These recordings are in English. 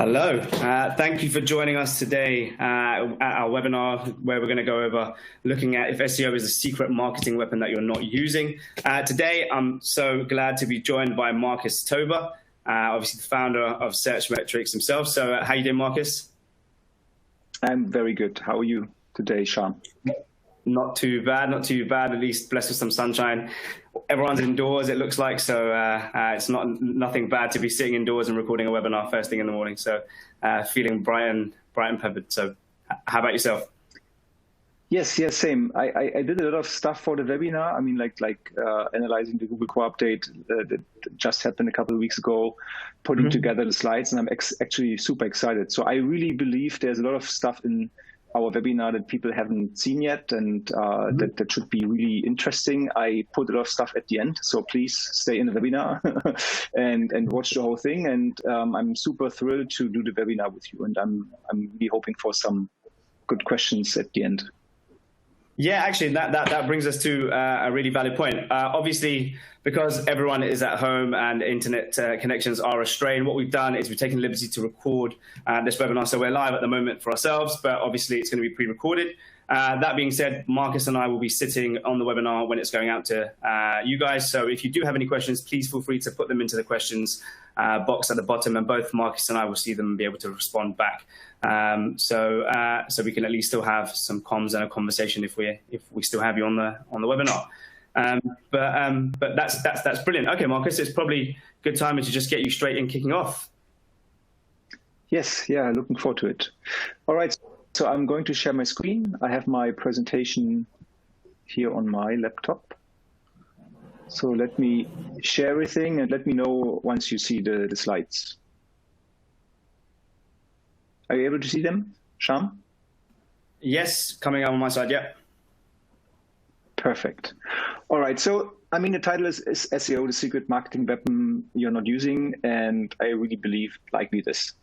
Hello. Thank you for joining us today at our webinar where we're going to go over looking at if SEO is a secret marketing weapon that you're not using. Today, I'm so glad to be joined by Marcus Tober, obviously the founder of Searchmetrics himself. So how you doing, Marcus? I'm very good. How are you today, Shyam? Not too bad, not too bad, at least blessed with some sunshine. Everyone's indoors, it looks like, so it's nothing bad to be sitting indoors and recording a webinar first thing in the morning. So feeling bright and peppered. So how about yourself? Yes, same. I did a lot of stuff for the webinar. I mean, like analyzing the Google Core update that just happened a couple of weeks ago, putting together the slides, and I'm actually super excited. So I really believe there's a lot of stuff in our webinar that people haven't seen yet, and that should be really interesting. I put a lot of stuff at the end, so please stay in the webinar and watch the whole thing. And I'm super thrilled to do the webinar with you, and I'm really hoping for some good questions at the end. Yeah, actually, that brings us to a really valid point. Obviously, because everyone is at home and internet connections are restrained, what we've done is we've taken the liberty to record this webinar. So we're live at the moment for ourselves, but obviously it's going to be pre-recorded. That being said, Marcus and I will be sitting on the webinar when it's going out to you guys. So if you do have any questions, please feel free to put them into the questions box at the bottom, and both Marcus and I will see them and be able to respond back. So we can at least still have some comms and a conversation if we still have you on the webinar. But that's brilliant. Okay, Marcus, it's probably good timing to just get you straight in kicking off. Yes, yeah, looking forward to it. All right. So I'm going to share my screen. I have my presentation here on my laptop. So let me share everything and let me know once you see the slides. Are you able to see them, Shyam? Yes, coming up on my side, yeah. Perfect. All right, so I mean, the title is SEO, the secret marketing weapon you're not using, and I really believe likely this.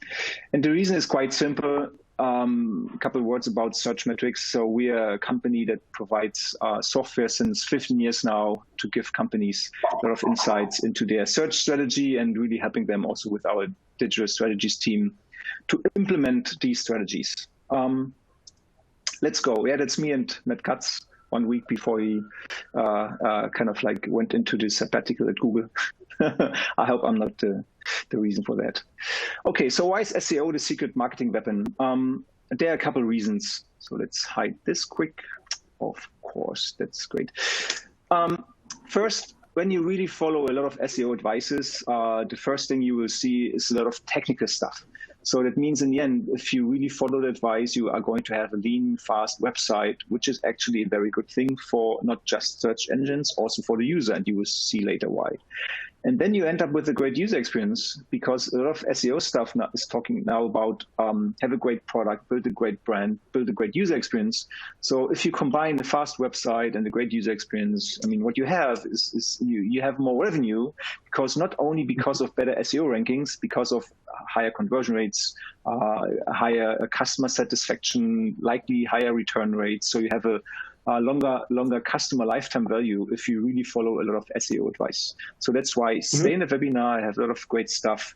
And the reason is quite simple. A couple of words about Searchmetrics. So we are a company that provides software since 15 years now to give companies a lot of insights into their search strategy and really helping them also with our digital strategies team to implement these strategies. Let's go. Yeah, that's me and Matt Katz 1 week before he kind of like went into the sabbatical at Google. I hope I'm not the reason for that. Okay, so why is SEO the secret marketing weapon? There are a couple of reasons. So let's hide this quick. Of course, that's great. First, when you really follow a lot of SEO advices, the first thing you will see is a lot of technical stuff. So that means in the end, if you really follow the advice, you are going to have a lean, fast website, which is actually a very good thing for not just search engines, also for the user, and you will see later why. And then you end up with a great user experience, because a lot of SEO stuff now is talking now about have a great product, build a great brand, build a great user experience. So if you combine the fast website and the great user experience, I mean, what you have is you have more revenue, because not only because of better SEO rankings, because of higher conversion rates, higher customer satisfaction, likely higher return rates. So you have a longer customer lifetime value if you really follow a lot of SEO advice. So that's why stay in the webinar. I have a lot of great stuff.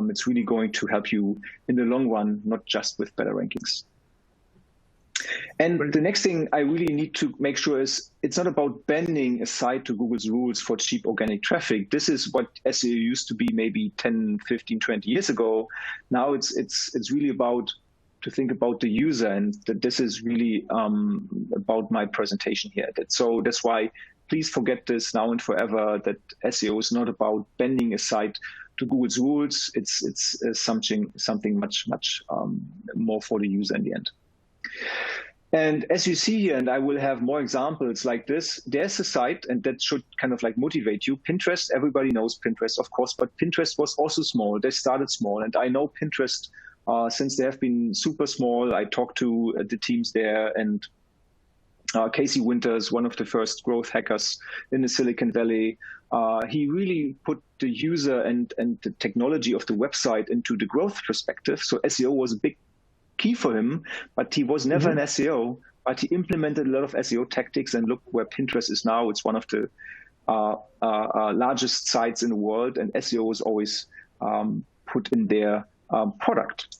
It's really going to help you in the long run, not just with better rankings. And the next thing I really need to make sure is it's not about bending a site to Google's rules for cheap organic traffic. This is what SEO used to be maybe 10, 15, 20 years ago. Now it's really about to think about the user, and that this is really about my presentation here. So that's why please forget this now and forever, that SEO is not about bending a site to Google's rules. It's something much more for the user in the end. And as you see here, and I will have more examples like this, there's a site, and that should kind of like motivate you. Pinterest, everybody knows Pinterest, of course, but Pinterest was also small. They started small, and I know Pinterest since they have been super small. I talked to the teams there, and Casey Winters, one of the first growth hackers in the Silicon Valley, he really put the user and the technology of the website into the growth perspective. So SEO was a big key for him, but he was never an SEO, but he implemented a lot of SEO tactics, and look where Pinterest is now. It's one of the largest sites in the world, and SEO is always put in there product.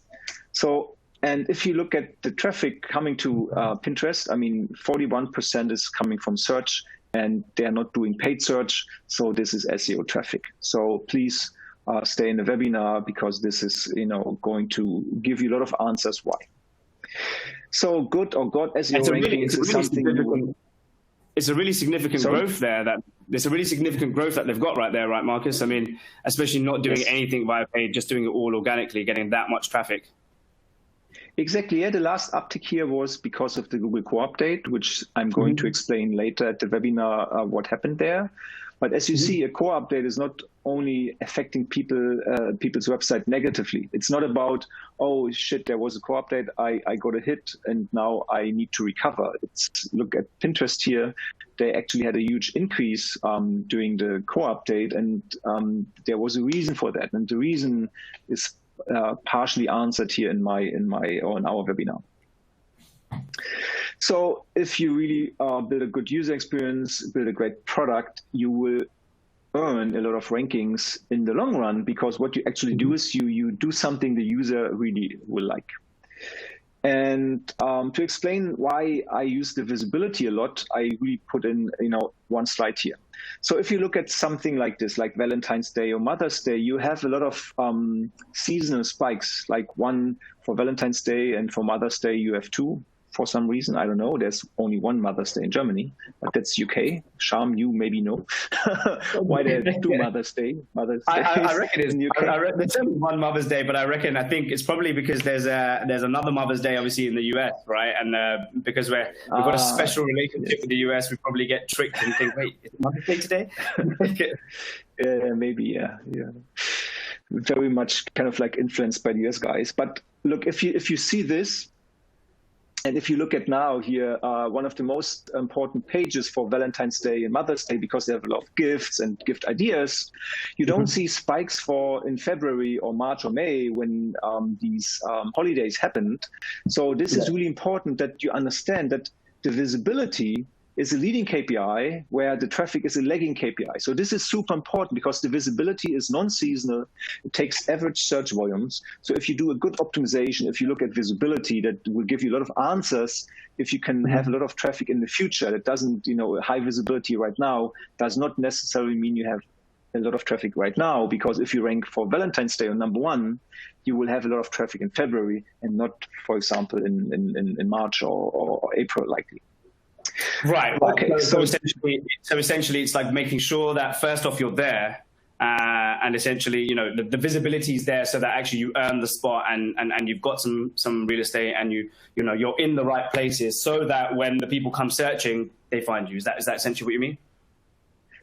So, and if you look at the traffic coming to Pinterest, I mean, 41% is coming from search, and they are not doing paid search. So this is SEO traffic. So please stay in the webinar, because this is, going to give you a lot of answers why. So good or God SEO rankings is something. It's a really significant growth there. There's a really significant growth that they've got right there, right, Marcus? I mean, especially not doing anything via paid, just doing it all organically, getting that much traffic. Exactly. Yeah, the last uptick here was because of the Google Core update, which I'm going to explain later at the webinar what happened there. But as you see, a core update is not only affecting people's website negatively. It's not about, oh shit, there was a core update, I got a hit, and now I need to recover. Look at Pinterest here. They actually had a huge increase during the core update, and there was a reason for that. And the reason is partially answered here in our webinar. So if you really build a good user experience, build a great product, you will earn a lot of rankings in the long run, because what you actually do is you do something the user really will like. And to explain why I use the visibility a lot, I really put in one slide here. So if you look at something like this, like Valentine's Day or Mother's Day, you have a lot of seasonal spikes, like one for Valentine's Day, and for Mother's Day you have two. For some reason, I don't know, there's only one Mother's Day in Germany, but that's UK. Shyam, you maybe know why there are two Mother's Day. I reckon it's in UK. There's only one Mother's Day, but I think it's probably because there's another Mother's Day, obviously, in the US, right? And because we've got a special relationship with the US, we probably get tricked and think, wait, is Mother's Day today? Maybe, yeah. Very much kind of like influenced by the US guys. But look, if you see this, and if you look at now here, one of the most important pages for Valentine's Day and Mother's Day, because they have a lot of gifts and gift ideas, you don't see spikes in February or March or May when these holidays happened. So this is really important that you understand that the visibility is a leading KPI where the traffic is a lagging KPI. So this is super important because the visibility is non-seasonal. It takes average search volumes. So if you do a good optimization, if you look at visibility, that will give you a lot of answers. If you can have a lot of traffic in the future, that doesn't, high visibility right now does not necessarily mean you have a lot of traffic right now, because if you rank for Valentine's Day on number one, you will have a lot of traffic in February and not, for example, in March or April likely. Right. Okay. So essentially, it's like making sure that first off you're there, and essentially, the visibility is there, so that actually you earn the spot and you've got some real estate, and you're in the right places, so that when the people come searching, they find you. Is that essentially what you mean?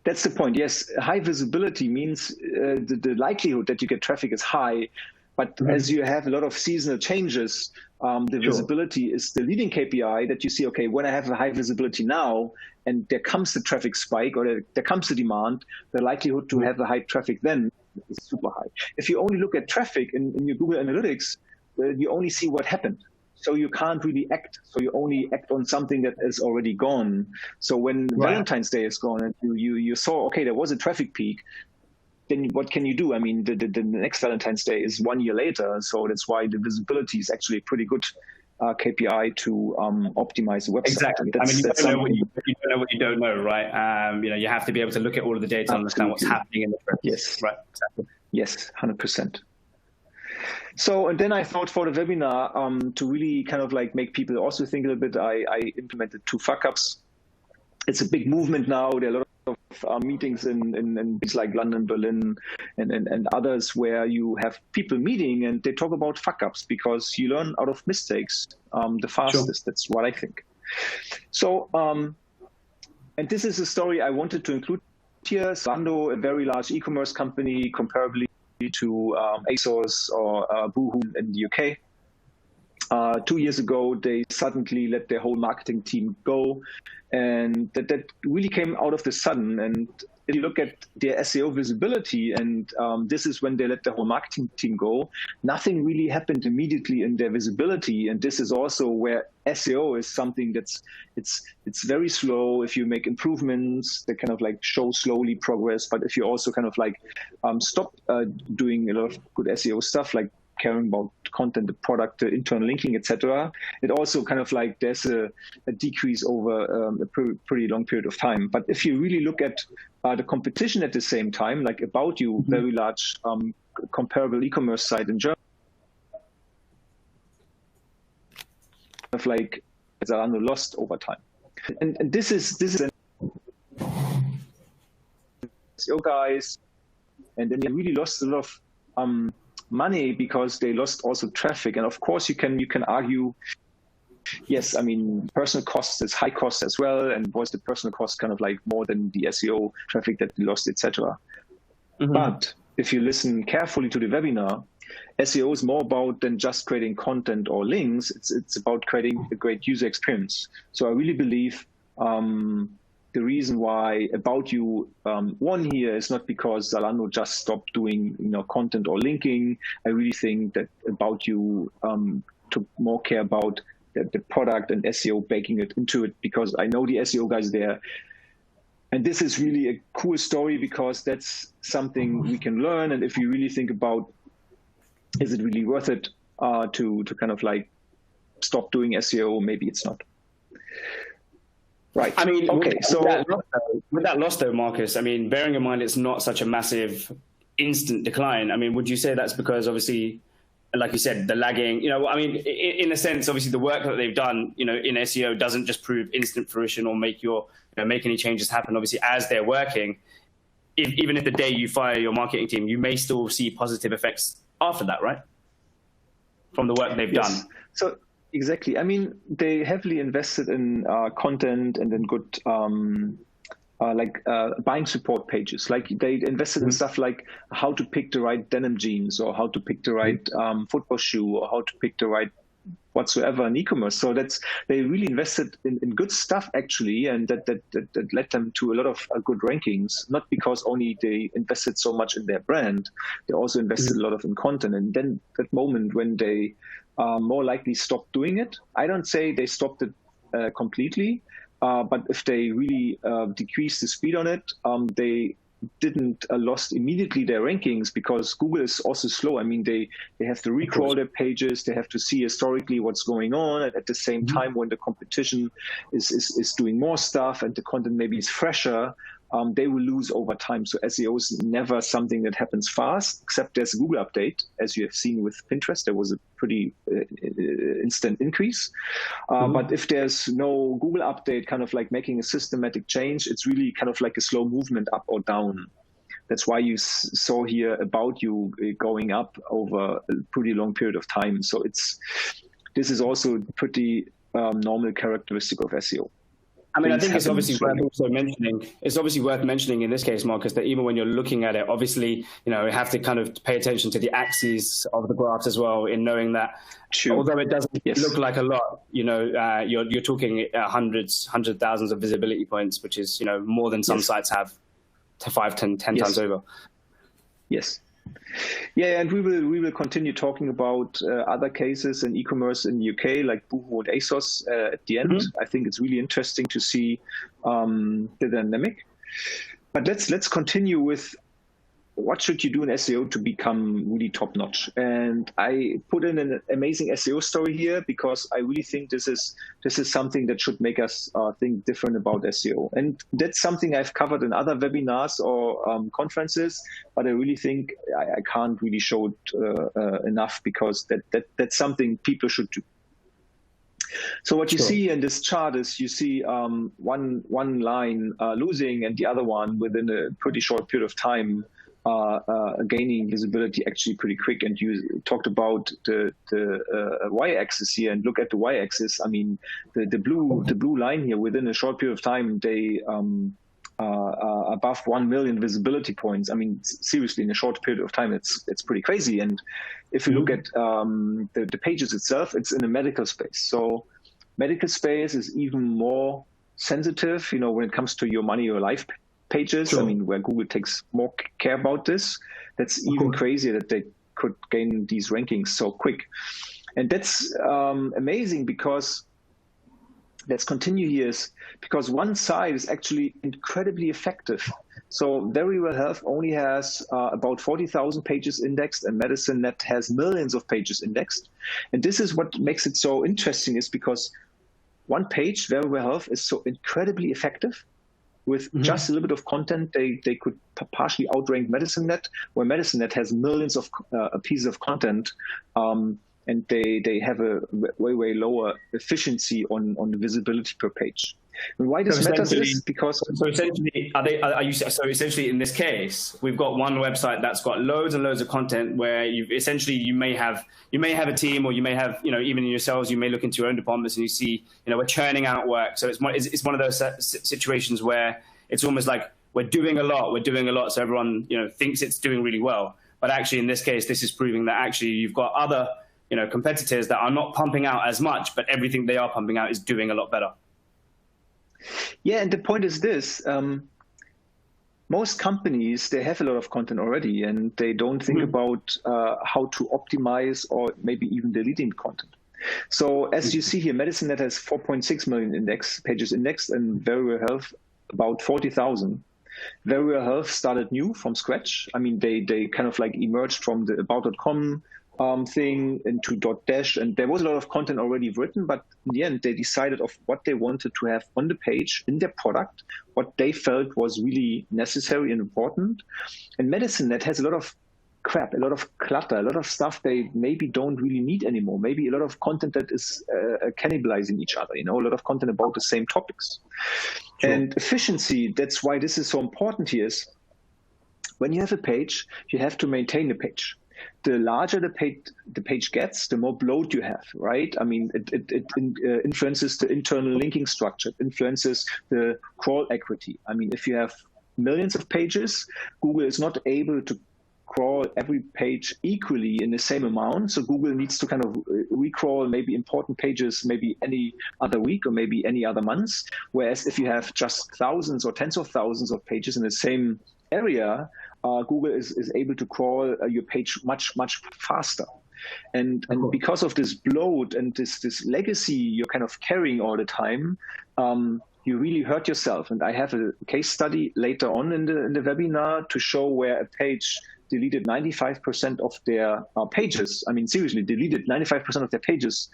That's the point. Yes, high visibility means the likelihood that you get traffic is high. But as you have a lot of seasonal changes, the visibility is the leading KPI that you see, okay, when I have a high visibility now, and there comes the traffic spike or there comes the demand, the likelihood to have a high traffic then is super high. If you only look at traffic in your Google Analytics, you only see what happened. So you can't really act. So you only act on something that is already gone. So when Valentine's Day is gone and you saw, okay, there was a traffic peak, then what can you do? I mean, the next Valentine's Day is 1 year later, so that's why the visibility is actually a pretty good KPI to optimize the website. Exactly. I mean, you don't know what you don't know, right? You have to be able to look at all of the data and understand what's happening in the trend. Yes. Right. Exactly. Yes, 100%. So, and then I thought for the webinar, to really kind of like make people also think a little bit, I implemented 2 fuck-ups. It's a big movement now. There are a lot of meetings in places like London, Berlin, and others where you have people meeting and they talk about fuck-ups, because you learn out of mistakes the fastest. Sure. That's what I think. So, and this is a story I wanted to include here. Zalando, a very large e-commerce company, comparably to ASOS or Boohoo in the UK. 2 years ago, they suddenly let their whole marketing team go, and that really came out of the sudden. And if you look at their SEO visibility, and this is when they let the whole marketing team go, nothing really happened immediately in their visibility. And this is also where SEO is something that's it's very slow. If you make improvements, they kind of like show slowly progress. But if you also kind of like stop doing a lot of good SEO stuff, like caring about content, the product, the internal linking, etc., it also kind of like there's a decrease over a pretty long period of time. But if you really look at the competition at the same time, like About You, very large comparable e-commerce site in Germany, of like Zalando lost over time, and this is an SEO guys, and then they really lost a lot of money because they lost also traffic. And of course, you can argue, yes, I mean, personal costs is high cost as well, and was the personal cost kind of like more than the SEO traffic that they lost, etc. But if you listen carefully to the webinar, SEO is more about than just creating content or links. It's about creating a great user experience. So I really believe the reason why About You won here is not because Zalando just stopped doing content or linking. I really think that About You took more care about the product and SEO, baking it into it, because I know the SEO guys there. And this is really a cool story because that's something we can learn. And if you really think about, is it really worth it to kind of like stop doing SEO? Maybe it's not. Right. I mean, okay. With that loss though, Marcus, I mean, bearing in mind it's not such a massive instant decline. I mean, would you say that's because obviously, like you said, the lagging, I mean, in a sense, obviously the work that they've done, in SEO doesn't just prove instant fruition or make make any changes happen. Obviously, as they're working, even if the day you fire your marketing team, you may still see positive effects after that, right? From the work they've done. So exactly. I mean, they heavily invested in content and in good buying support pages. Like they invested in stuff like how to pick the right denim jeans, or how to pick the right football shoe, or how to pick the right whatsoever in e-commerce. So they really invested in good stuff actually, and that led them to a lot of good rankings. Not because only they invested so much in their brand, they also invested a lot of in content. And then that moment when they more likely stopped doing it, I don't say they stopped it completely, but if they really decreased the speed on it, they didn't lost immediately their rankings, because Google is also slow. I mean, they have to recrawl their pages, they have to see historically what's going on, and at the same time when the competition is doing more stuff and the content maybe is fresher, they will lose over time. So SEO is never something that happens fast, except there's a Google update. As you have seen with Pinterest, there was a pretty instant increase. But if there's no Google update kind of like making a systematic change, it's really kind of like a slow movement up or down. That's why you saw here About You going up over a pretty long period of time. So this is also a pretty normal characteristic of SEO. I mean, I think it's obviously worth also mentioning. It's obviously worth mentioning in this case, Marcus, that even when you're looking at it, obviously, you have to kind of pay attention to the axes of the graphs as well, in knowing that although it doesn't look like a lot, you're talking hundreds of thousands of visibility points, which is more than some sites have to 5, 10 times over. Yes. Yeah, and we will continue talking about other cases in e-commerce in the UK, like Boohoo and ASOS at the end. I think it's really interesting to see the dynamic. But let's continue with what should you do in SEO to become really top notch. And I put in an amazing SEO story here because I really think this is something that should make us think different about SEO. And that's something I've covered in other webinars or conferences, but I really think I can't really show it enough, because that's something people should do. So what you see in this chart is you see one line losing and the other one within a pretty short period of time gaining visibility actually pretty quick. And you talked about the y-axis here, and look at the y-axis. I mean, the blue line here, within a short period of time, they above 1 million visibility points. I mean, seriously, in a short period of time, it's pretty crazy. And if you look at the pages itself, it's in a medical space. So medical space is even more sensitive, when it comes to your money or life pages. I mean, where Google takes more care about this. That's even crazier that they could gain these rankings so quick. And that's amazing, because let's continue here is because one site is actually incredibly effective. So Very Well Health only has about 40,000 pages indexed, and MedicineNet has millions of pages indexed. And this is what makes it so interesting, is because one page, Very Well Health, is so incredibly effective. With just a little bit of content, they could partially outrank MedicineNet, where MedicineNet has millions of pieces of content, and they have a way lower efficiency on the visibility per page. And why this matters is because essentially in this case, we've got one website that's got loads and loads of content where you may have a team, or you may have, even in yourselves, you may look into your own departments and you see, we're churning out work. So it's one of those situations where it's almost like we're doing a lot, so everyone thinks it's doing really well. But actually, in this case, this is proving that actually you've got other competitors that are not pumping out as much, but everything they are pumping out is doing a lot better. Yeah, and the point is this. Most companies, they have a lot of content already, and they don't think about how to optimize or maybe even deleting content. So as you see here, MedicineNet has 4.6 million pages indexed, and Very Well Health about 40,000. Very Well Health started new from scratch. I mean, they kind of like emerged from the about.com thing into .dash, and there was a lot of content already written, but in the end they decided of what they wanted to have on the page in their product, what they felt was really necessary and important. And MedicineNet has a lot of crap, a lot of clutter, a lot of stuff they maybe don't really need anymore, maybe a lot of content that is cannibalizing each other, a lot of content about the same topics. Sure. And efficiency, that's why this is so important here, is when you have a page, you have to maintain the page. The larger the page gets, the more bloat you have, right? I mean, it influences the internal linking structure, it influences the crawl equity. I mean, if you have millions of pages, Google is not able to crawl every page equally in the same amount. So Google needs to kind of recrawl maybe important pages maybe any other week or maybe any other months. Whereas if you have just thousands or tens of thousands of pages in the same area, Google is able to crawl your page much, much faster. And because of this bloat and this legacy you're kind of carrying all the time, you really hurt yourself. And I have a case study later on in the webinar to show where a page deleted 95% of their pages. I mean, seriously, deleted 95% of their pages,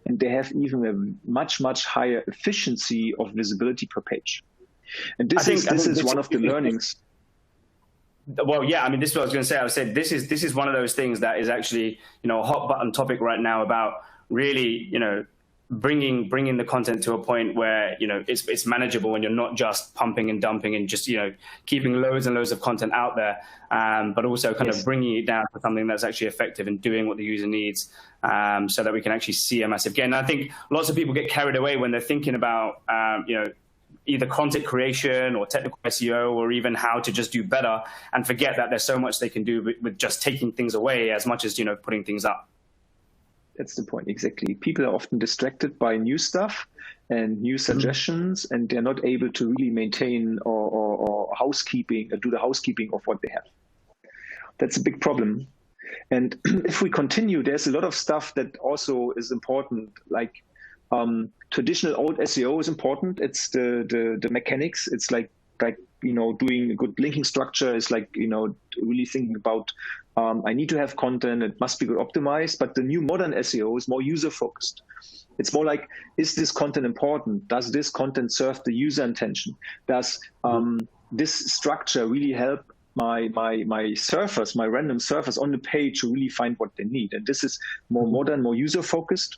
and they have even a much, much higher efficiency of visibility per page. And this is one of the learnings. Well, yeah, I mean, this is what I was going to say. I said this is one of those things that is actually, a hot button topic right now about really, bringing the content to a point where, it's manageable when you're not just pumping and dumping and just, keeping loads and loads of content out there, but also kind of bringing it down to something that's actually effective and doing what the user needs, so that we can actually see a massive gain. And I think lots of people get carried away when they're thinking about, either content creation or technical SEO or even how to just do better, and forget that there's so much they can do with just taking things away as much as, putting things up. That's the point, exactly. People are often distracted by new stuff and new suggestions, and they're not able to really maintain or housekeeping or do the housekeeping of what they have. That's a big problem. And if we continue, there's a lot of stuff that also is important, like traditional old SEO is important. It's the mechanics. It's like doing a good linking structure. It's like, really thinking about, I need to have content. It must be good optimized. But the new modern SEO is more user focused. It's more like, is this content important? Does this content serve the user intention? Does this structure really help my surfers, my random surfers on the page to really find what they need? And this is more modern, more user focused.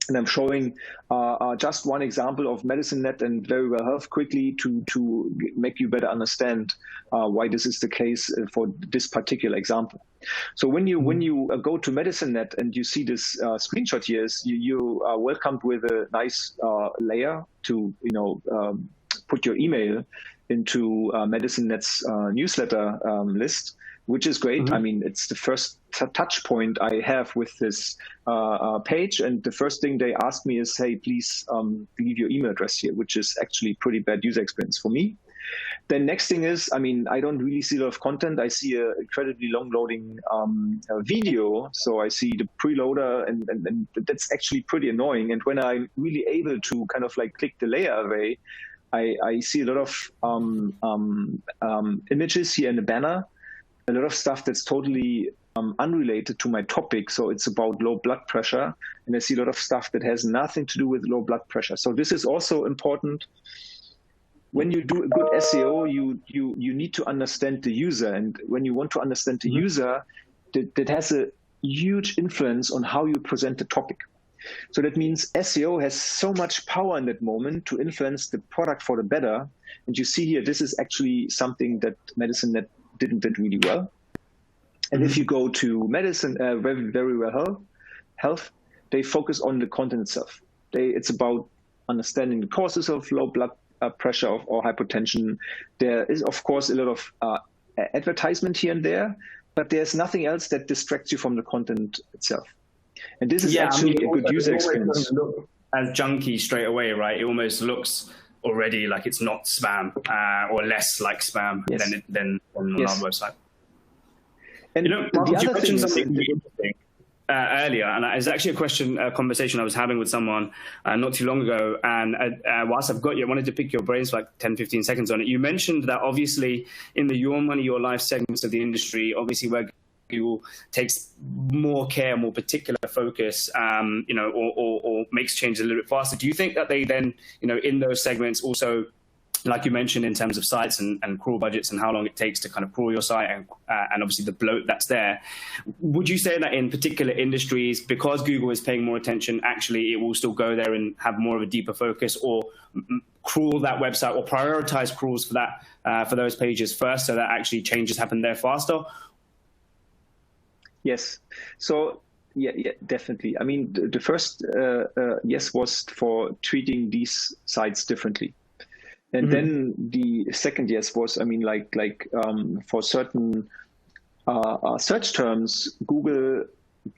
And I'm showing just one example of MedicineNet and Very Well Health quickly to make you better understand why this is the case for this particular example. So when you go to MedicineNet and you see this screenshot here, you are welcomed with a nice layer to put your email into MedicineNet's newsletter list, which is great. I mean, it's the first touch point I have with this page. And the first thing they ask me is, hey, please leave your email address here, which is actually pretty bad user experience for me. Then next thing is, I mean, I don't really see a lot of content. I see a incredibly long loading video. So I see the preloader, and that's actually pretty annoying. And when I'm really able to kind of like click the layer array, I see a lot of images here in the banner, a lot of stuff that's totally unrelated to my topic. So it's about low blood pressure. And I see a lot of stuff that has nothing to do with low blood pressure. So this is also important. When you do a good SEO, you need to understand the user. And when you want to understand the user, that has a huge influence on how you present the topic. So that means SEO has so much power in that moment to influence the product for the better. And you see here, this is actually something that MedicineNet did really well. And if you go to Medicine, Very Well Health, they focus on the content itself. It's about understanding the causes of low blood pressure or hypertension. There is, of course, a lot of advertisement here and there, but there's nothing else that distracts you from the content itself. And this is actually a good user experience. Look as junky straight away, right? It almost looks already like it's not spam or less like spam than on our website. And you know, Marcus, you mentioned something really interesting earlier, and it's actually a conversation I was having with someone not too long ago. And whilst I've got you, I wanted to pick your brains for like 10, 15 seconds on it. You mentioned that obviously in the Your Money, Your Life segments of the industry, obviously where Google takes more care, more particular focus, you know, or makes changes a little bit faster. Do you think that they then, you know, in those segments also, like you mentioned, in terms of sites and crawl budgets and how long it takes to kind of crawl your site and obviously the bloat that's there, would you say that in particular industries, because Google is paying more attention, actually it will still go there and have more of a deeper focus, or crawl that website or prioritize crawls for that for those pages first, so that actually changes happen there faster? Yes. So yeah, definitely. I mean, the first yes was for treating these sites differently. And then the second yes was, I mean, like for certain search terms, Google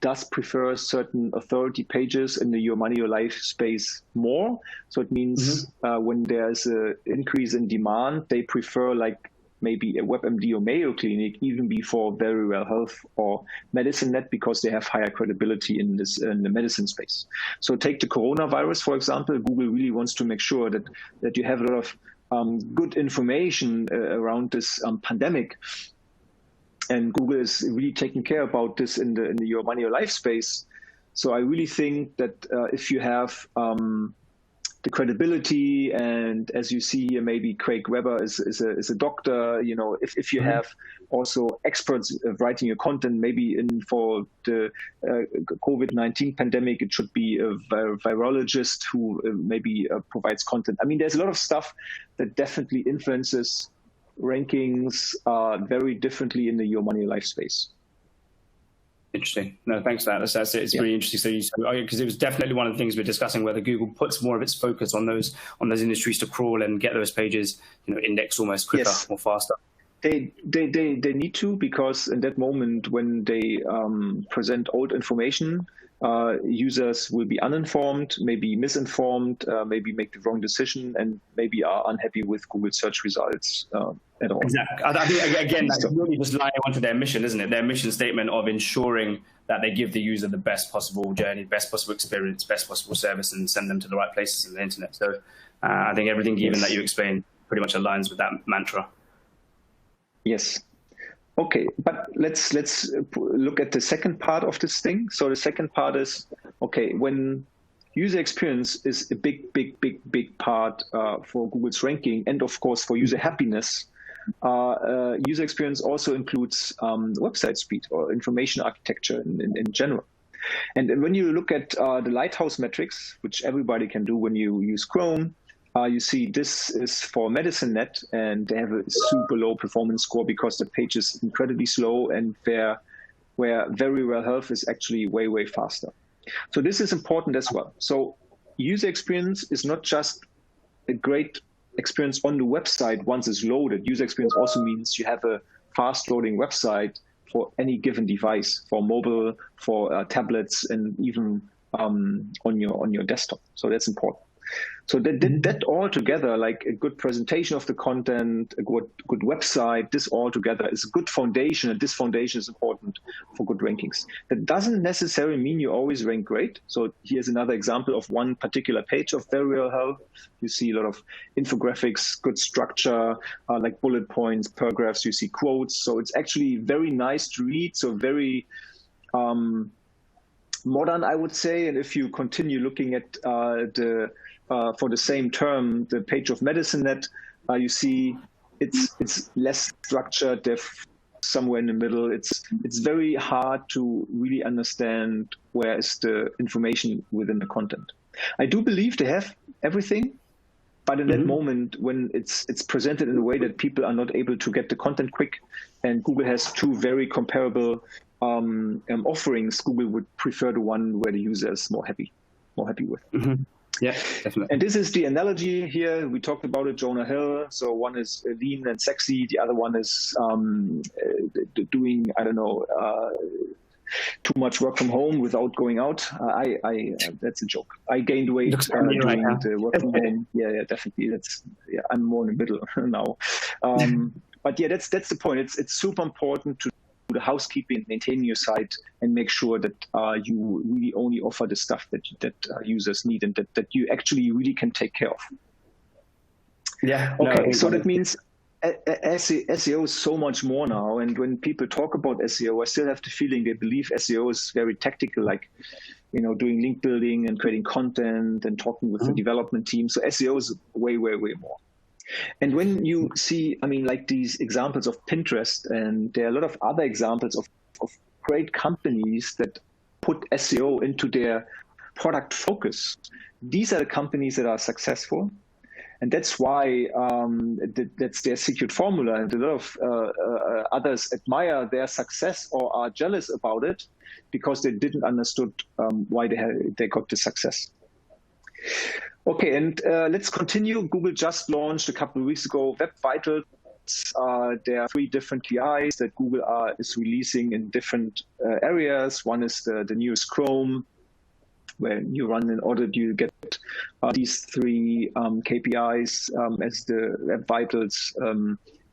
does prefer certain authority pages in the Your Money, Your Life space more. So it means when there's an increase in demand, they prefer like maybe a WebMD or Mayo Clinic even before Very Well Health or MedicineNet, because they have higher credibility in the medicine space. So take the coronavirus, for example. Google really wants to make sure that you have a lot of good information around this pandemic. And Google is really taking care about this in the Your Money, Your Life space. So I really think that if you have the credibility, and as you see here, maybe Craig Weber is a doctor. You know, if you have also experts writing your content, maybe for the COVID-19 pandemic, it should be a virologist who maybe provides content. I mean, there's a lot of stuff that definitely influences rankings very differently in the Your Money, Your Life space. Interesting. No, thanks for that. That's it. It's really interesting. So because it was definitely one of the things we're discussing, whether Google puts more of its focus on those industries to crawl and get those pages, you know, indexed almost quicker or faster. They need to, because in that moment when they present old information, users will be uninformed, maybe misinformed, maybe make the wrong decision, and maybe are unhappy with Google search results at all. Exactly. I think, again, that's really just lying onto their mission, isn't it? Their mission statement of ensuring that they give the user the best possible journey, best possible experience, best possible service, and send them to the right places on the internet. So I think everything even that you explained pretty much aligns with that mantra. Yes. Okay, but let's look at the second part of this thing. So the second part is, okay, when user experience is a big part for Google's ranking, and of course for user happiness, user experience also includes website speed or information architecture in general. And when you look at the Lighthouse metrics, which everybody can do when you use Chrome, you see this is for MedicineNet, and they have a super low performance score because the page is incredibly slow, and where Very Well Health is actually way faster. So this is important as well. So user experience is not just a great experience on the website once it's loaded. User experience also means you have a fast loading website for any given device, for mobile, for tablets, and even on your desktop. So that's important. So that all together, like a good presentation of the content, a good website, this all together is a good foundation, and this foundation is important for good rankings. That doesn't necessarily mean you always rank great. So here's another example of one particular page of Very Real Health. You see a lot of infographics, good structure, like bullet points, paragraphs, you see quotes. So it's actually very nice to read, so very modern, I would say. And if you continue looking at for the same term, the page of MedicineNet, you see it's less structured. They're somewhere in the middle. It's very hard to really understand where is the information within the content. I do believe they have everything, but in that moment when it's presented in a way that people are not able to get the content quick, and Google has two very comparable offerings, Google would prefer the one where the user is more happy with. Yeah, definitely. And this is the analogy here. We talked about it, Jonah Hill. So one is lean and sexy. The other one is doing, I don't know, too much work from home without going out. That's a joke. I gained weight doing the work from home. Yeah, definitely. I'm more in the middle now. But yeah, that's the point. It's super important to do the housekeeping, maintain your site, and make sure that you really only offer the stuff that users need and that you actually really can take care of. Yeah. Okay. No, so that means SEO is so much more now. And when people talk about SEO, I still have the feeling they believe SEO is very tactical, like, doing link building and creating content and talking with the development team. So SEO is way, way, way more. And when you see, like these examples of Pinterest, and there are a lot of other examples of great companies that put SEO into their product focus, these are the companies that are successful. And that's why that's their secret formula. And a lot of others admire their success or are jealous about it because they didn't understood why they got the success. Okay, and let's continue. Google just launched a couple of weeks ago Web Vitals. There are 3 different KPIs that Google is releasing in different areas. One is the newest Chrome, where you run in order to get these 3 KPIs as the Web Vitals,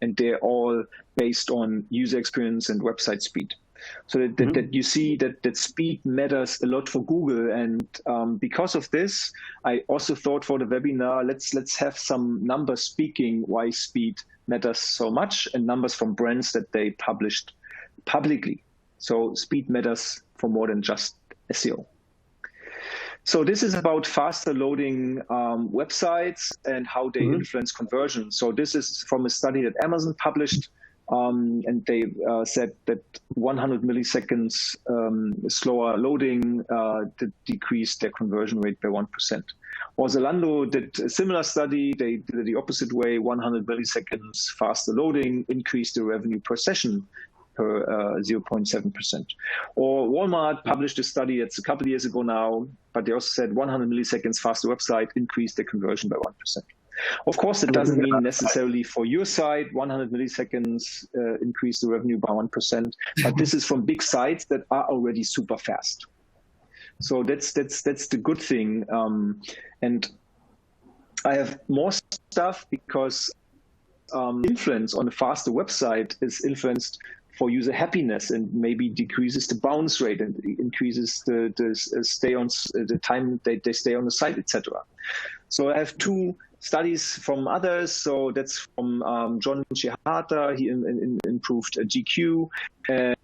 and they're all based on user experience and website speed. So that you see that speed matters a lot for Google, and because of this, I also thought for the webinar, let's have some numbers speaking why speed matters so much, and numbers from brands that they published publicly. So speed matters for more than just SEO. So this is about faster loading websites and how they influence conversion. So this is from a study that Amazon published. And they said that 100 milliseconds slower loading decreased their conversion rate by 1%. Or Zalando did a similar study. They did it the opposite way. 100 milliseconds faster loading increased the revenue per session per 0.7%. Or Walmart published a study that's a couple of years ago now, but they also said 100 milliseconds faster website increased the conversion by 1%. Of course, it doesn't mean necessarily for your site 100 milliseconds increase the revenue by 1%, but this is from big sites that are already super fast. So that's the good thing. And I have more stuff because influence on a faster website is influenced for user happiness and maybe decreases the bounce rate and increases the time they stay on the site, etc. So I have 2 studies from others. So that's from John Chihata. He improved GQ. And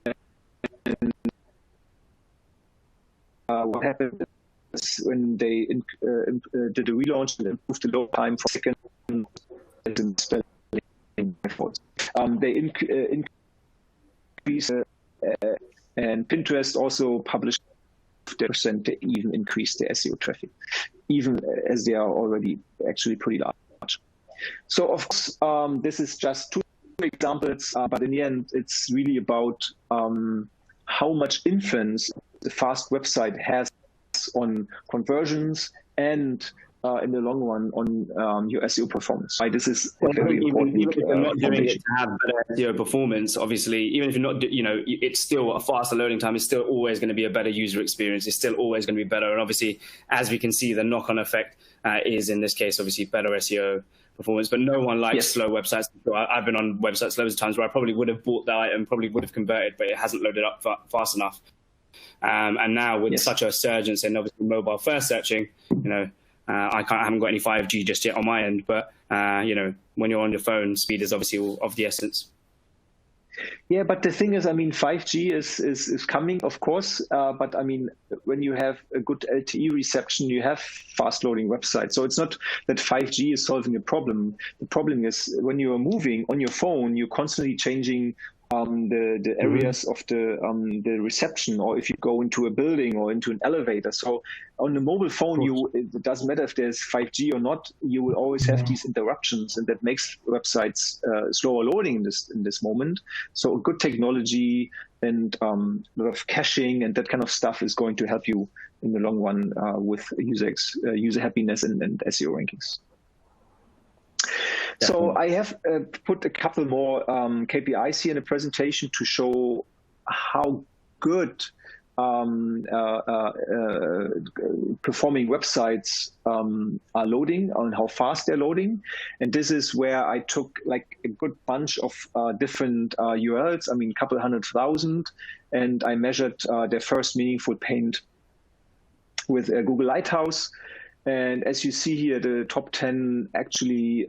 what happened is when they did a relaunch and improved the load time for second efforts. They increased, and Pinterest also published percent. They even increased their SEO traffic, even as they are already actually pretty large. So of course, this is just 2 examples, but in the end, it's really about how much influence the fast website has on conversions and in the long run on your SEO performance. Right? This is very important. Even if you're not doing it to have better SEO performance, obviously, even if you're not, it's still a faster loading time. It's still always going to be a better user experience. It's still always going to be better. And obviously, as we can see, the knock-on effect is in this case obviously better SEO performance. But no one likes slow websites. So I've been on websites loads of times where I probably would have bought that item, probably would have converted, but it hasn't loaded up fast enough. And now with such a surge and obviously mobile first searching, I haven't got any 5G just yet on my end, but when you're on your phone, speed is obviously of the essence. Yeah, but the thing is, 5G is coming, of course. But when you have a good LTE reception, you have fast loading websites. So it's not that 5G is solving a problem. The problem is when you are moving on your phone, you're constantly changing the areas of the reception, or if you go into a building or into an elevator. So on the mobile phone, it doesn't matter if there's 5G or not, you will always have these interruptions, and that makes websites slower loading in this moment. So good technology and a lot of caching and that kind of stuff is going to help you in the long run with user happiness and SEO rankings. Definitely. So I have put a couple more KPIs here in the presentation to show how good performing websites are loading and how fast they're loading. And this is where I took like a good bunch of different URLs, a couple 100,000, and I measured their first meaningful paint with Google Lighthouse. And as you see here, the top 10 actually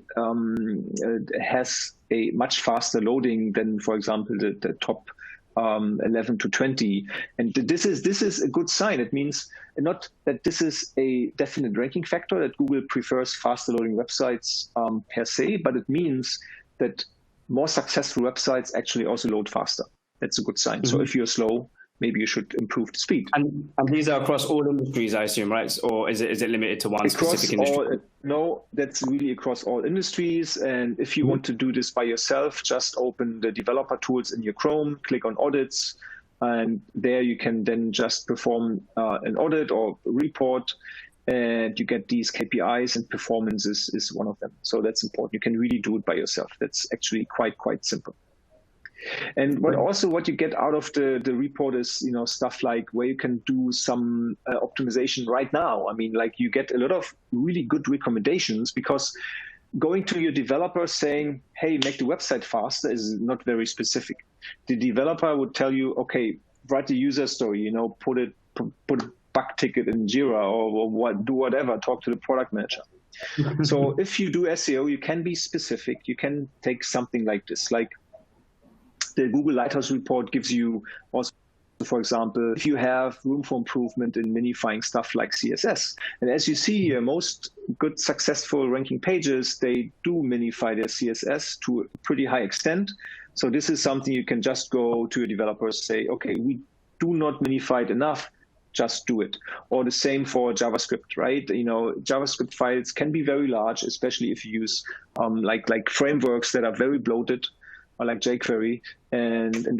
has a much faster loading than, for example, the top 11 to 20. And this is a good sign. It means not that this is a definite ranking factor, that Google prefers faster loading websites per se, but it means that more successful websites actually also load faster. That's a good sign. Mm-hmm. So if you're slow, maybe you should improve the speed. And these are across all industries, I assume, right? Or is it limited to one specific industry? No, that's really across all industries. And if you want to do this by yourself, just open the developer tools in your Chrome, click on audits, and there you can then just perform an audit or report, and you get these KPIs, and performance is one of them. So that's important. You can really do it by yourself. That's actually quite simple. And what you get out of the report is, stuff like where you can do some optimization right now. You get a lot of really good recommendations, because going to your developer saying, hey, make the website faster is not very specific. The developer would tell you, okay, write the user story, put a bug ticket in Jira or do whatever, talk to the product manager. So if you do SEO, you can be specific. You can take something like this, like the Google Lighthouse report gives you also, for example, if you have room for improvement in minifying stuff like CSS. And as you see here, most good successful ranking pages, they do minify their CSS to a pretty high extent. So this is something you can just go to your developers, say, okay, we do not minify it enough, just do it. Or the same for JavaScript, right? JavaScript files can be very large, especially if you use like frameworks that are very bloated, or like jQuery, and in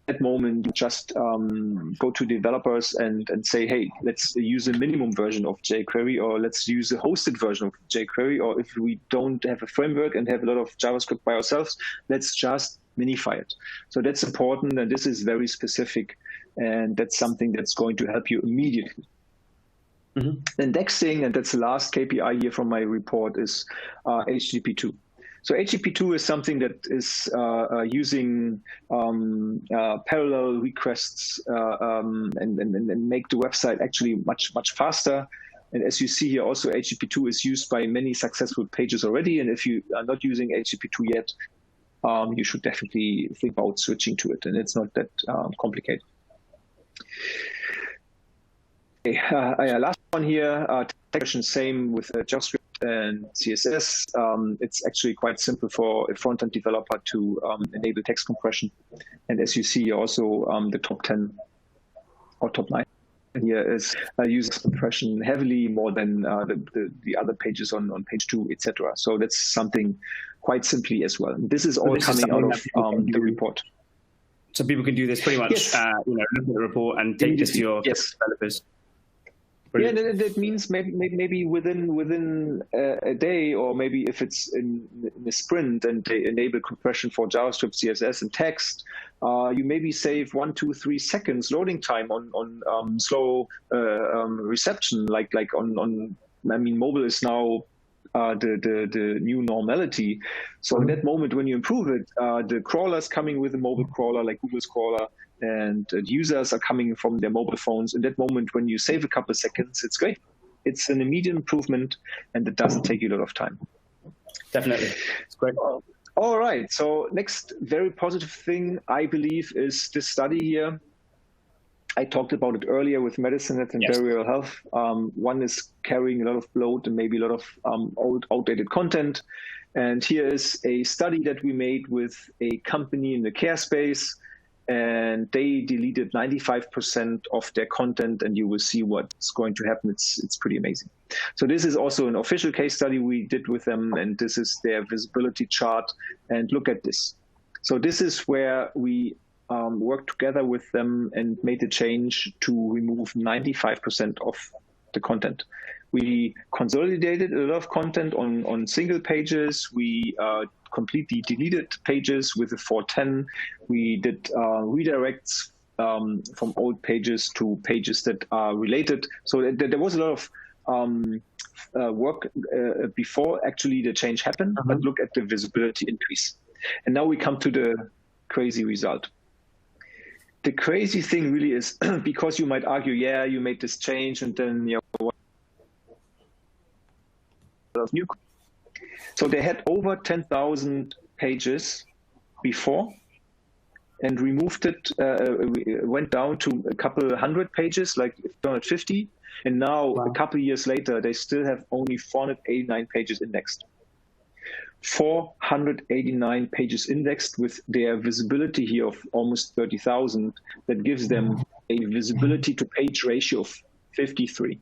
that moment, you just go to developers and say, hey, let's use a minimum version of jQuery, or let's use a hosted version of jQuery, or if we don't have a framework and have a lot of JavaScript by ourselves, let's just minify it. So that's important, and this is very specific, and that's something that's going to help you immediately. Mm-hmm. The next thing, and that's the last KPI here from my report, is HTTP2. So HTTP2 is something that is using parallel requests and make the website actually much faster. And as you see here, also HTTP2 is used by many successful pages already. And if you are not using HTTP2 yet, you should definitely think about switching to it. And it's not that complicated. Okay, last one here, text same with JavaScript and CSS. It's actually quite simple for a front-end developer to enable text compression. And as you see also, the top 10 or top 9 here is uses compression heavily more than the other pages on page 2, etc. So that's something quite simply as well. And this is all coming out of the report. So people can do this pretty much, look at the report and take this to your developers. Brilliant. Yeah, that means maybe within a day, or maybe if it's in a sprint and they enable compression for JavaScript, CSS, and text, you maybe save 1, 2, 3 seconds loading time on slow reception, like on mobile is now the new normality. So in that moment, when you improve it, the crawlers coming with a mobile crawler like Google's crawler, and users are coming from their mobile phones. In that moment, when you save a couple of seconds, it's great. It's an immediate improvement, and it doesn't take you a lot of time. Definitely, it's great. All right. So next very positive thing, I believe, is this study here. I talked about it earlier with MedicineNet and Burial Health. One is carrying a lot of bloat and maybe a lot of old, outdated content. And here is a study that we made with a company in the care space, and they deleted 95% of their content, and you will see what's going to happen. It's pretty amazing. So this is also an official case study we did with them, and this is their visibility chart. And look at this. So this is where we worked together with them and made the change to remove 95% of the content. We consolidated a lot of content on single pages. We completely deleted pages with the 410. We did redirects from old pages to pages that are related. So there was a lot of work before actually the change happened, but look at the visibility increase. And now we come to the crazy result. The crazy thing really is, because you might argue, yeah, you made this change and then new. So they had over 10,000 pages before and removed it, went down to a couple hundred pages, like 250. And now, a couple of years later, they still have only 489 pages indexed. 489 pages indexed with their visibility here of almost 30,000. That gives them a visibility to page ratio of 53.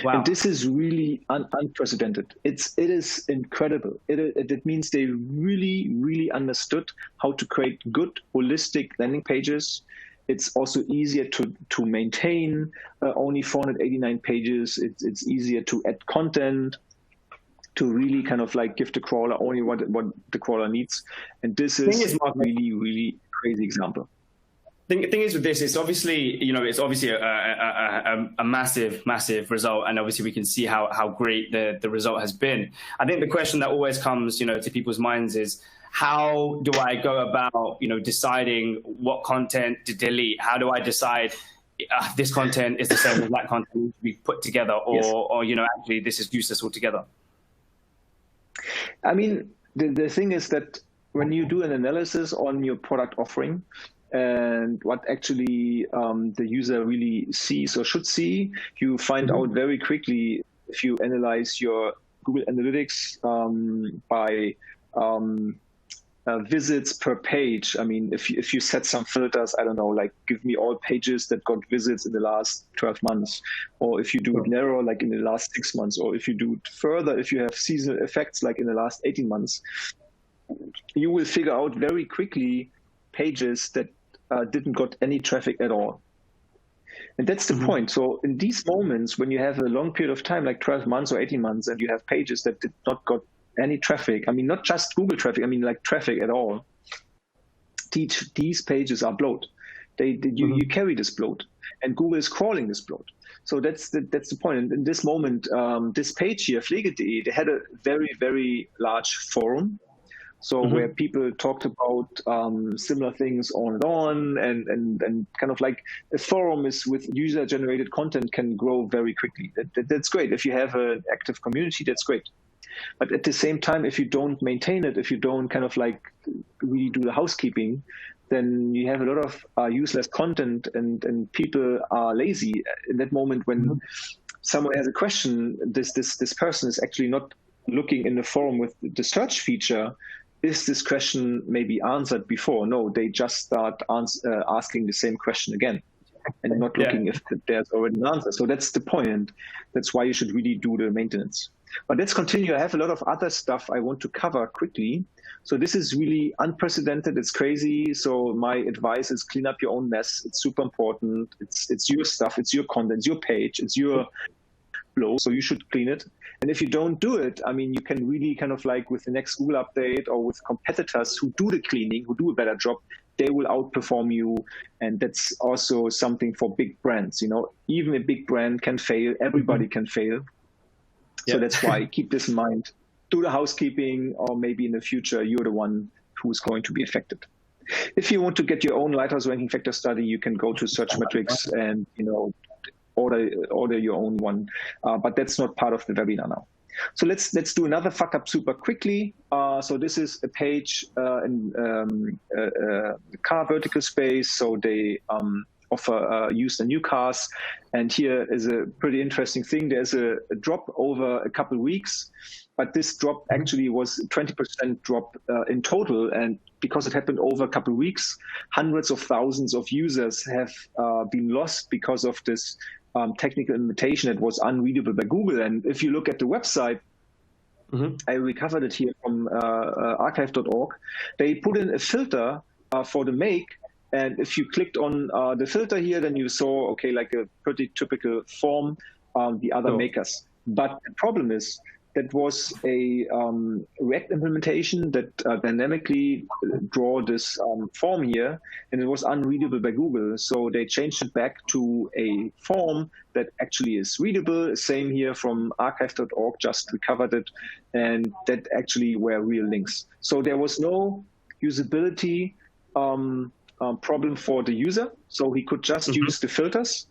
Wow. And this is really unprecedented. It is incredible. It means they really understood how to create good holistic landing pages. It's also easier to maintain only 489 pages. It's easier to add content, to really kind of like give the crawler only what the crawler needs. And this is really crazy example. Thing is with this, it's obviously, a massive result, and obviously we can see how great the result has been. I think the question that always comes, to people's minds is, how do I go about, deciding what content to delete? How do I decide this content is the same as that content we put together, or actually this is useless altogether? I mean, the thing is that when you do an analysis on your product offering, and what actually the user really sees or should see, you find out very quickly if you analyze your Google Analytics by visits per page. I mean, if you set some filters, I don't know, like give me all pages that got visits in the last 12 months, or if you do it narrow, like in the last 6 months, or if you do it further, if you have seasonal effects, like in the last 18 months, you will figure out very quickly pages that didn't got any traffic at all. And that's the point. So in these moments, when you have a long period of time, like 12 months or 18 months, and you have pages that did not got any traffic, I mean, not just Google traffic, I mean like traffic at all, these pages are bloat. You carry this bloat, and Google is crawling this bloat. So that's the point. And in this moment, this page here, pflege.de, they had a very large forum. So where people talked about similar things on and kind of like a forum is with user-generated content can grow very quickly. That's great. If you have an active community, that's great. But at the same time, if you don't maintain it, if you don't kind of like really do the housekeeping, then you have a lot of useless content and people are lazy. In that moment when someone has a question, this person is actually not looking in the forum with the search feature. Is this question maybe answered before? No, they just start asking the same question again and not looking if there's already an answer. So that's the point. That's why you should really do the maintenance. But let's continue. I have a lot of other stuff I want to cover quickly. So this is really unprecedented. It's crazy. So my advice is clean up your own mess. It's super important. It's your stuff. It's your content. It's your page. It's your flow. So you should clean it. And if you don't do it, I mean, you can really kind of like with the next Google update or with competitors who do the cleaning, who do a better job, they will outperform you. And that's also something for big brands. Even a big brand can fail. Everybody can fail. So that's why keep this in mind. Do the housekeeping, or maybe in the future, you're the one who's going to be affected. If you want to get your own Lighthouse ranking factor study, you can go to Searchmetrics and, order your own one. But that's not part of the webinar now. So let's do another fuck up super quickly. So this is a page in the car vertical space. So they offer used and new cars. And here is a pretty interesting thing. There's a drop over a couple of weeks, but this drop actually was 20% drop in total. And because it happened over a couple of weeks, hundreds of thousands of users have been lost because of this technical limitation that was unreadable by Google. And if you look at the website, I recovered it here from archive.org. They put in a filter for the make. And if you clicked on the filter here, then you saw, okay, like a pretty typical form, the other makers. But the problem is that was a React implementation that dynamically draw this form here, and it was unreadable by Google. So they changed it back to a form that actually is readable. Same here from archive.org, just recovered it, and that actually were real links. So there was no usability problem for the user. So he could just use the filters.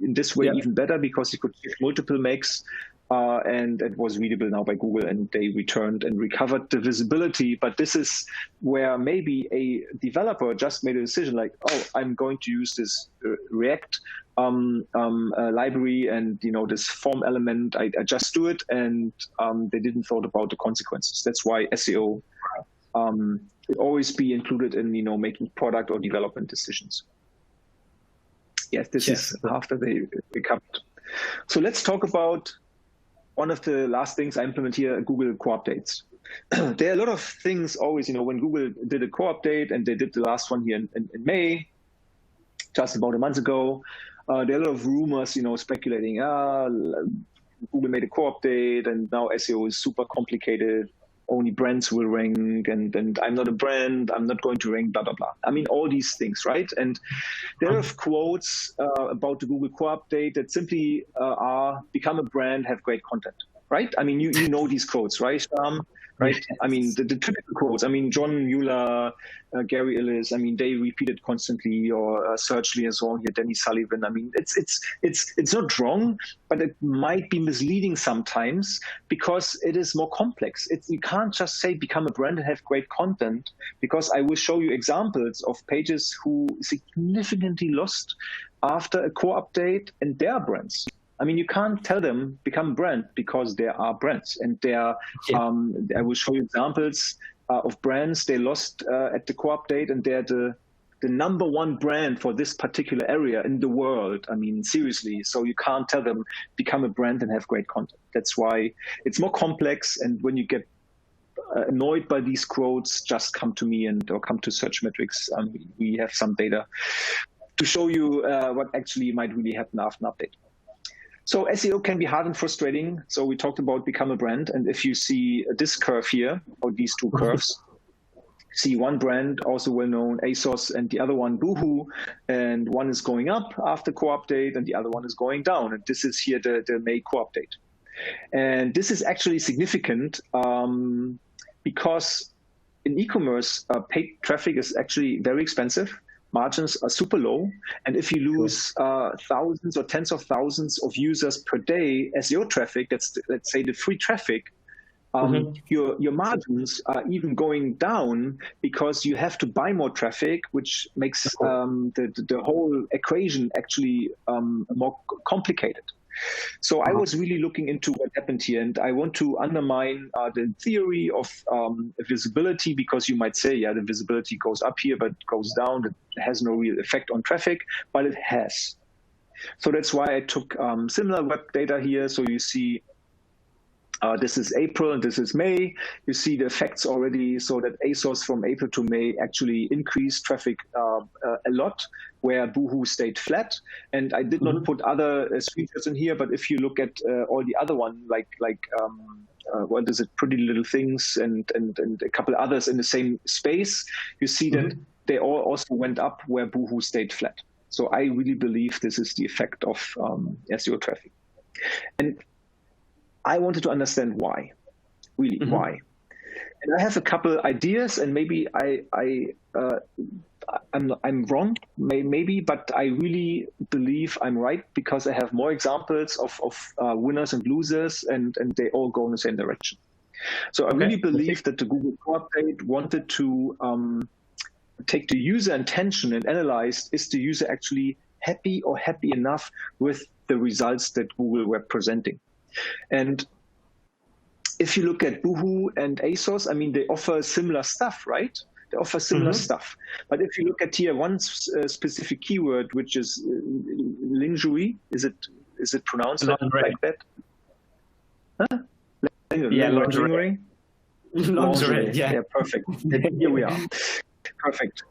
In this way, even better, because he could check multiple makes. And it was readable now by Google, and they returned and recovered the visibility. But this is where maybe a developer just made a decision like, oh, I'm going to use this React library and, this form element. I just do it, and they didn't thought about the consequences. That's why SEO will always be included in, making product or development decisions. Yes, this is after they recovered. So let's talk about one of the last things I implement here, Google core updates. There are a lot of things always, when Google did a core update, and they did the last one here in May, just about a month ago, there are a lot of rumors, speculating, Google made a core update, and now SEO is super complicated. Only brands will rank, and I'm not a brand, I'm not going to rank, blah, blah, blah. I mean, all these things, right? And there are quotes about the Google core update that simply are, become a brand, have great content, right? I mean, you know these quotes, right, Shyam? Right? I mean, the typical quotes. I mean, John Mueller, Gary Illis. I mean, they repeat it constantly, or Searchly and so on here, Danny Sullivan. I mean, it's not wrong, but it might be misleading sometimes because it is more complex. You can't just say become a brand and have great content, because I will show you examples of pages who significantly lost after a core update, and their brands. I mean, you can't tell them become a brand, because there are brands, and I will show you examples of brands they lost at the core update, and they're the number one brand for this particular area in the world. I mean, seriously. So you can't tell them become a brand and have great content. That's why it's more complex. And when you get annoyed by these quotes, just come to me or come to Searchmetrics. We have some data to show you what actually might really happen after an update. So SEO can be hard and frustrating. So we talked about become a brand. And if you see this curve here, or these two curves, see one brand, also well-known, ASOS, and the other one, Boohoo. And one is going up after core update, and the other one is going down. And this is here the May core update. And this is actually significant because in e-commerce, paid traffic is actually very expensive. Margins are super low. And if you lose thousands or tens of thousands of users per day SEO traffic, that's, let's say, the free traffic, your margins are even going down, because you have to buy more traffic, which makes the whole equation actually more complicated. So I was really looking into what happened here, and I want to undermine the theory of visibility, because you might say, yeah, the visibility goes up here, but goes down. It has no real effect on traffic, but it has. So that's why I took similar web data here. So you see, this is April and this is May. You see the effects already, so that ASOS from April to May actually increased traffic a lot, where Boohoo stayed flat. And I did not put other screenshots in here, but if you look at all the other one, like what is it, Pretty Little Things and a couple others in the same space, you see that they all also went up where Boohoo stayed flat. So I really believe this is the effect of SEO traffic. And I wanted to understand why, really why. And I have a couple ideas, and maybe I'm wrong, maybe, but I really believe I'm right because I have more examples of winners and losers, and they all go in the same direction. So I really believe that the Google Core update wanted to take the user intention and analyze, is the user actually happy or happy enough with the results that Google were presenting? And if you look at Boohoo and ASOS, I mean, they offer similar stuff, right? They offer similar stuff. But if you look at tier one specific keyword, which is lingerie, is it pronounced like that? Huh? Yeah, lingerie. Lingerie, yeah, perfect. Here we are. Perfect.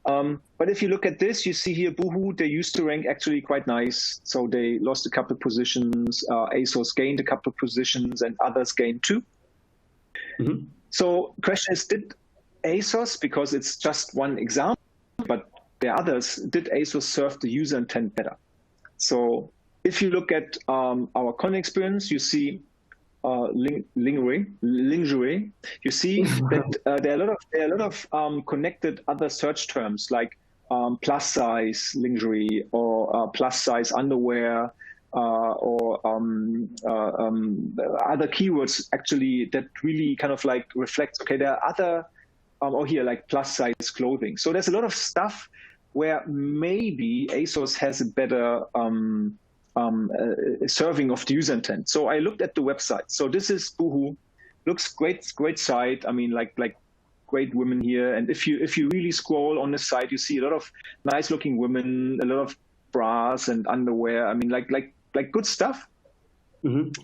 But if you look at this, you see here Boohoo, they used to rank actually quite nice. So they lost a couple of positions, ASOS gained a couple of positions, and others gained too. So question is, did ASOS, because it's just one example, but there are others, did ASOS serve the user intent better? So if you look at our con experience, you see lingerie. You see that there are a lot of connected other search terms like plus size lingerie or plus size underwear or other keywords actually that really kind of like reflect. Okay, there are other or here like plus size clothing. So there's a lot of stuff where maybe ASOS has a better serving of the user intent. So I looked at the website. So this is Boohoo, looks great site. I mean, like great women here. And if you really scroll on the site, you see a lot of nice looking women, a lot of bras and underwear. I mean, like good stuff,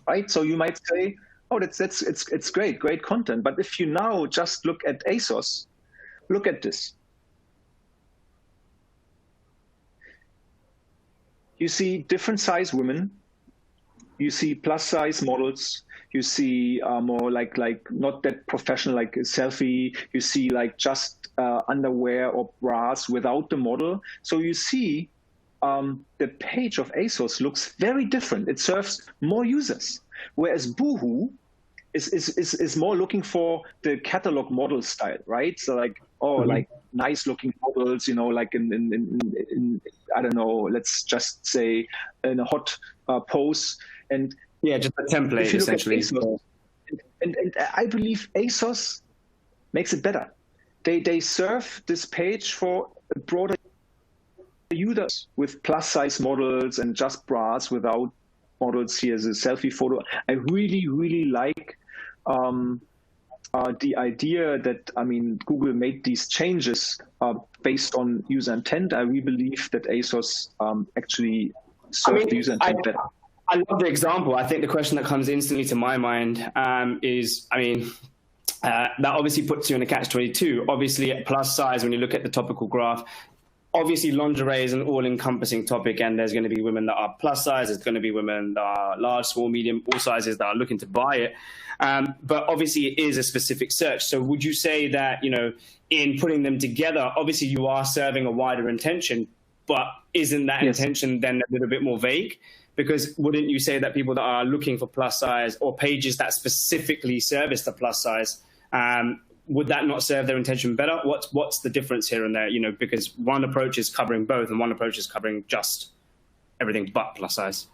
right? So you might say, oh, it's great content. But if you now just look at ASOS, look at this. You see different size women, you see plus size models, you see more like not that professional, like a selfie, you see like just underwear or bras without the model. So you see the page of ASOS looks very different. It serves more users, whereas Boohoo is more looking for the catalog model style, right? So like, like nice looking models, you know, like in I don't know, let's just say in a hot pose. And yeah, just a template essentially. ASOS, and I believe ASOS makes it better. They serve this page for a broader users with plus size models and just bras without models. Here's a selfie photo. I really like the idea that, I mean, Google made these changes based on user intent. I really believe that ASOS actually served the user intent better. I love the example. I think the question that comes instantly to my mind is, I mean, that obviously puts you in a catch-22. Obviously, at plus size, when you look at the topical graph, obviously lingerie is an all-encompassing topic, and there's going to be women that are plus size, there's going to be women that are large, small, medium, all sizes that are looking to buy it. But obviously it is a specific search. So would you say that, you know, in putting them together, obviously you are serving a wider intention, but isn't that intention then a little bit more vague? Because wouldn't you say that people that are looking for plus size or pages that specifically service the plus size, would that not serve their intention better? What's the difference here and there? You know, because one approach is covering both and one approach is covering just everything but plus size.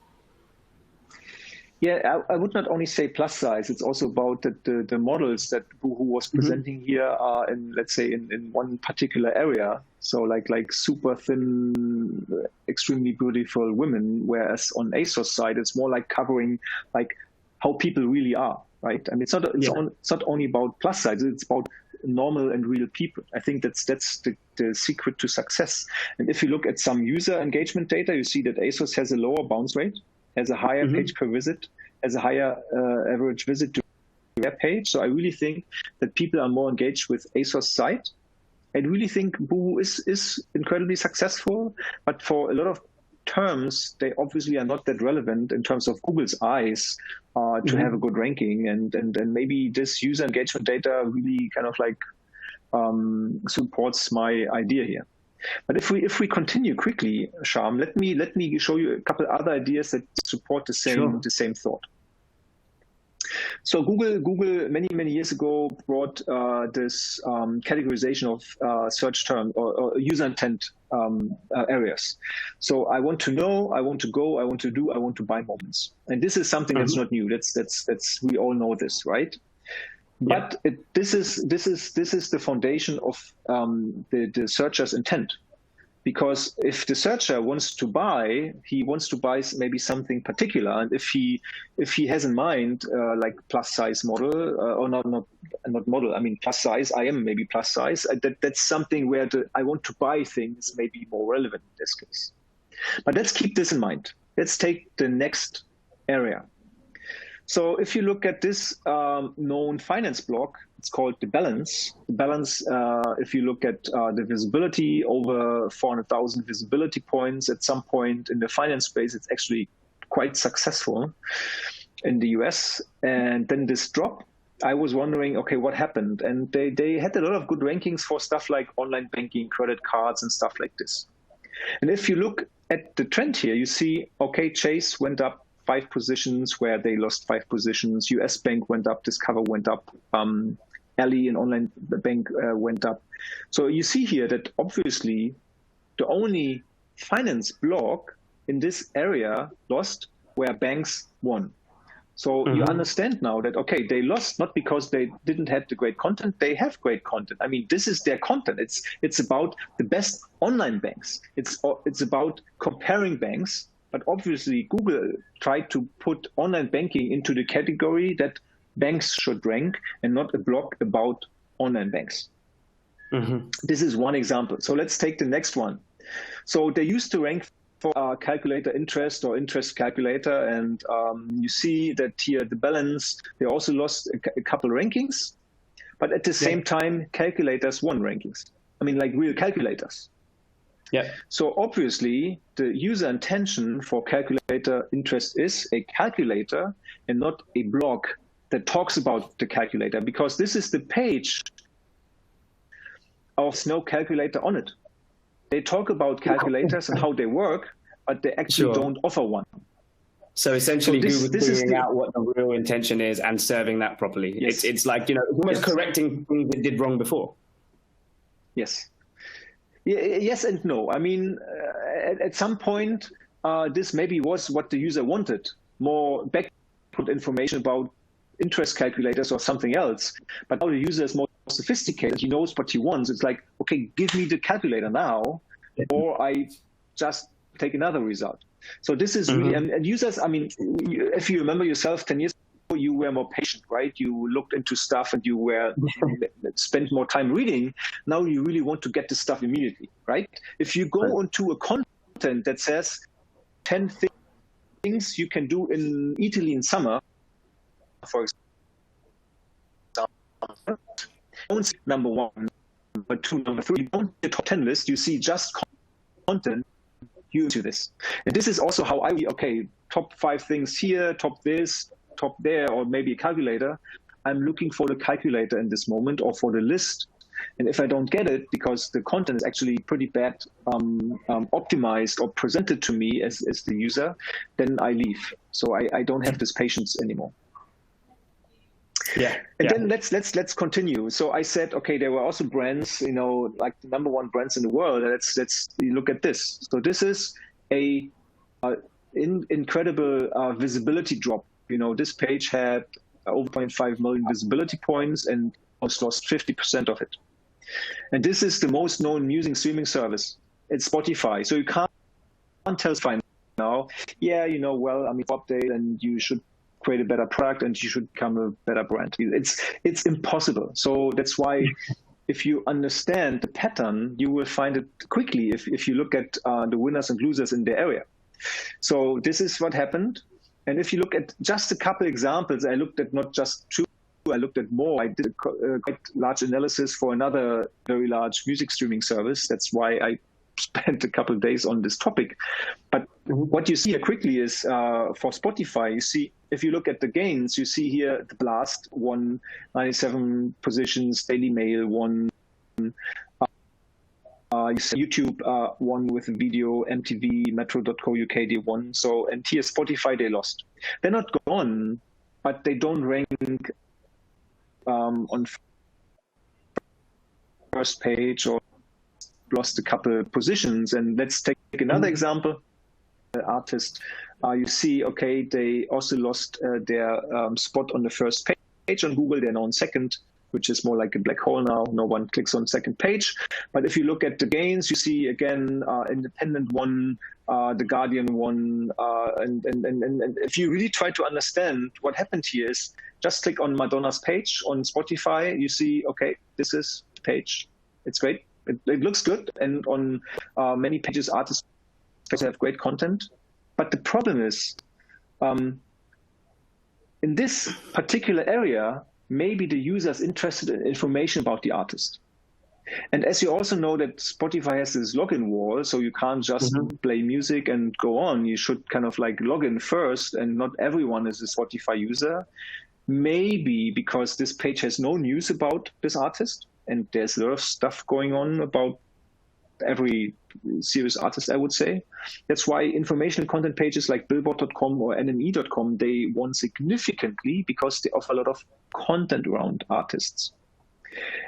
Yeah, I would not only say plus size. It's also about the models that Boohoo was presenting here are in, let's say, in one particular area. So like super thin, extremely beautiful women, whereas on ASOS side, it's more like covering like how people really are, right? I mean, it's not only about plus size, it's about normal and real people. I think that's the secret to success. And if you look at some user engagement data, you see that ASOS has a lower bounce rate, has a higher page per visit, has a higher average visit to their page. So I really think that people are more engaged with ASOS site. I really think Boohoo is incredibly successful, but for a lot of terms, they obviously are not that relevant in terms of Google's eyes to have a good ranking. And maybe this user engagement data really kind of like supports my idea here. But if we continue quickly, Shyam, let me show you a couple other ideas that support the same thought. So Google many years ago brought this categorization of search term or user intent areas. So I want to know, I want to go, I want to do, I want to buy moments, and this is something that's not new. That's we all know this, right? But this is the foundation of the searcher's intent. Because if the searcher wants to buy, he wants to buy maybe something particular, and if he has in mind like plus size model or not model, I mean plus size. I am maybe plus size. That's something where I want to buy things maybe more relevant in this case. But let's keep this in mind. Let's take the next area. So if you look at this known finance block, it's called the balance. The balance, if you look at the visibility, over 400,000 visibility points at some point in the finance space, it's actually quite successful in the US. And then this drop, I was wondering, okay, what happened? And they had a lot of good rankings for stuff like online banking, credit cards, and stuff like this. And if you look at the trend here, you see, okay, Chase went up 5 positions where they lost 5 positions. US Bank went up, Discover went up, Ally and online bank went up. So you see here that obviously the only finance block in this area lost where banks won. So you understand now that, okay, they lost not because they didn't have the great content, they have great content. I mean, this is their content. It's about the best online banks. It's about comparing banks. But obviously, Google tried to put online banking into the category that banks should rank and not a blog about online banks. This is one example. So let's take the next one. So they used to rank for calculator interest or interest calculator. And you see that here, the balance, they also lost a couple rankings. But at the same time, calculators won rankings. I mean, like real calculators. Yeah. So obviously, the user intention for calculator interest is a calculator and not a blog that talks about the calculator, because this is the page of no calculator on it. They talk about calculators and how they work, but they actually don't offer one. So essentially, Google figuring out what the real intention is and serving that properly. Yes. It's like, almost correcting things it did wrong before. Yes. Yes and no. I mean, at some point, this maybe was what the user wanted, more backput information about interest calculators or something else. But now the user is more sophisticated. He knows what he wants. It's like, okay, give me the calculator now, or I just take another result. So this is really, and users, I mean, if you remember yourself 10 years ago, you were more patient, right? You looked into stuff and you spent more time reading. Now you really want to get the stuff immediately, right? If you go into a content that says 10 things you can do in Italy in summer, for example, don't see number 1, number 2, number 3, you don't see the top 10 list, you see just content you to this. And this is also how I, okay, top 5 things here, top this, top there, or maybe a calculator. I'm looking for the calculator in this moment or for the list. And if I don't get it because the content is actually pretty bad optimized or presented to me as the user, then I leave. So I don't have this patience anymore. Then let's continue. So I said, okay, there were also brands, like the number 1 brands in the world. Let's look at this. So this is a incredible visibility drop. This page had over 0.5 million visibility points and almost lost 50% of it. And this is the most known music streaming service. It's Spotify. So you can't tell Spotify now, well, I mean, update and you should create a better product and you should become a better brand. It's impossible. So that's why if you understand the pattern, you will find it quickly if you look at the winners and losers in the area. So this is what happened. And if you look at just a couple examples, I looked at not just 2, I looked at more. I did a quite large analysis for another very large music streaming service. That's why I spent a couple of days on this topic. But what you see here quickly is for Spotify, you see, if you look at the gains, you see here the Blast won 97 positions, Daily Mail won, you see YouTube won with video, MTV, Metro.co.uk, they won. So, and here Spotify, they lost. They're not gone. but they don't rank on first page or lost a couple positions. And let's take another example. The artist, you see, okay, they also lost their spot on the first page on Google. They're now on second, which is more like a black hole now. No one clicks on second page. But if you look at the gains, you see again, Independent won, The Guardian won, and if you really try to understand what happened here is just click on Madonna's page on Spotify. You see, okay, this is the page. It's great. It looks good. And on many pages, artists have great content. But the problem is, in this particular area, maybe the user is interested in information about the artist. And as you also know that Spotify has this login wall, so you can't just play music and go on. You should kind of like log in first, and not everyone is a Spotify user. Maybe because this page has no news about this artist, and there's a lot of stuff going on about every serious artist, I would say. That's why information content pages like billboard.com or nme.com, they won significantly because they offer a lot of content around artists.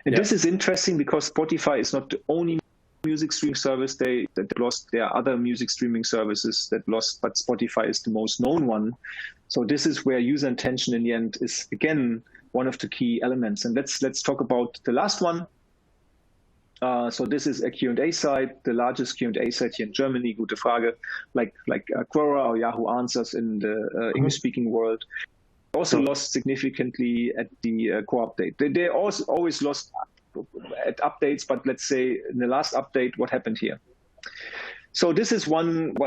And this is interesting because Spotify is not the only music streaming service that lost. There are other music streaming services that lost, but Spotify is the most known one. So this is where user intention in the end is, again, one of the key elements. And let's talk about the last one. So this is a Q&A site, the largest Q&A site here in Germany, Gute Frage, like Quora or Yahoo Answers in the English-speaking world. Also lost significantly at the core update. They also always lost at updates, but let's say in the last update, what happened here? So this is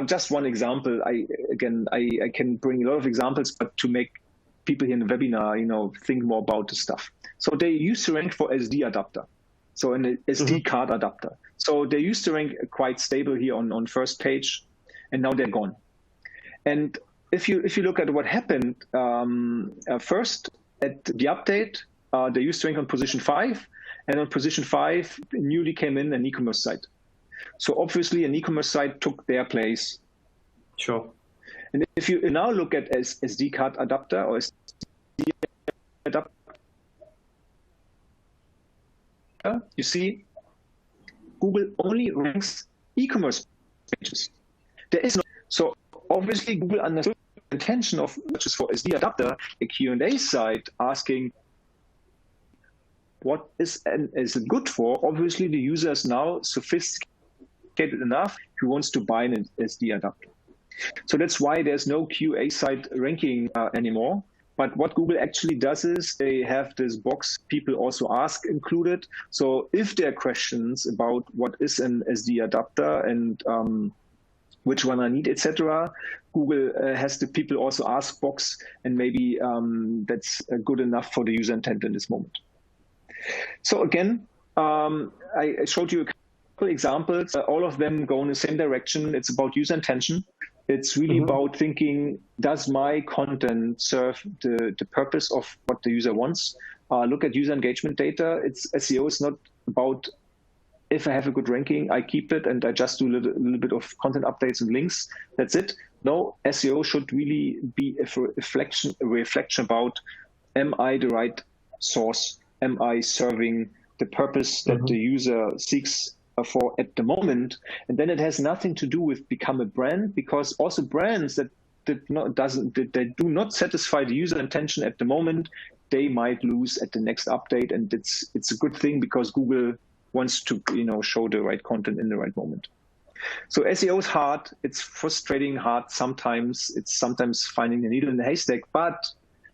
just one example. I can bring a lot of examples, but to make people here in the webinar, think more about the stuff. So they used to rank for SD adapter. So an SD card adapter. So they used to rank quite stable here on first page, and now they're gone. And if you look at what happened, first at the update, they used to rank on position 5, and on position 5 newly came in an e-commerce site. So obviously an e-commerce site took their place. Sure. And if you now look at SD card adapter or SD adapter, you see Google only ranks e-commerce pages. There is no, so obviously Google understood the intention of searches for SD adapter, a Q&A site asking what is it good for. Obviously the user is now sophisticated enough who wants to buy an SD adapter. So that's why there's no QA site ranking anymore. But what Google actually does is they have this box people also ask included. So if there are questions about what is an SD adapter and which one I need, etc., Google has the people also ask box, and maybe that's good enough for the user intent in this moment. So again, I showed you a couple examples. All of them go in the same direction. It's about user intention. It's really about thinking, does my content serve the purpose of what the user wants? Look at user engagement data. SEO is not about if I have a good ranking, I keep it and I just do a little bit of content updates and links. That's it. No, SEO should really be a reflection about, am I the right source? Am I serving the purpose that the user seeks for at the moment? And then it has nothing to do with become a brand, because also brands that do not satisfy the user intention at the moment, they might lose at the next update. And it's a good thing because Google wants to show the right content in the right moment. So SEO is hard. It's frustrating hard sometimes. It's sometimes finding a needle in the haystack, but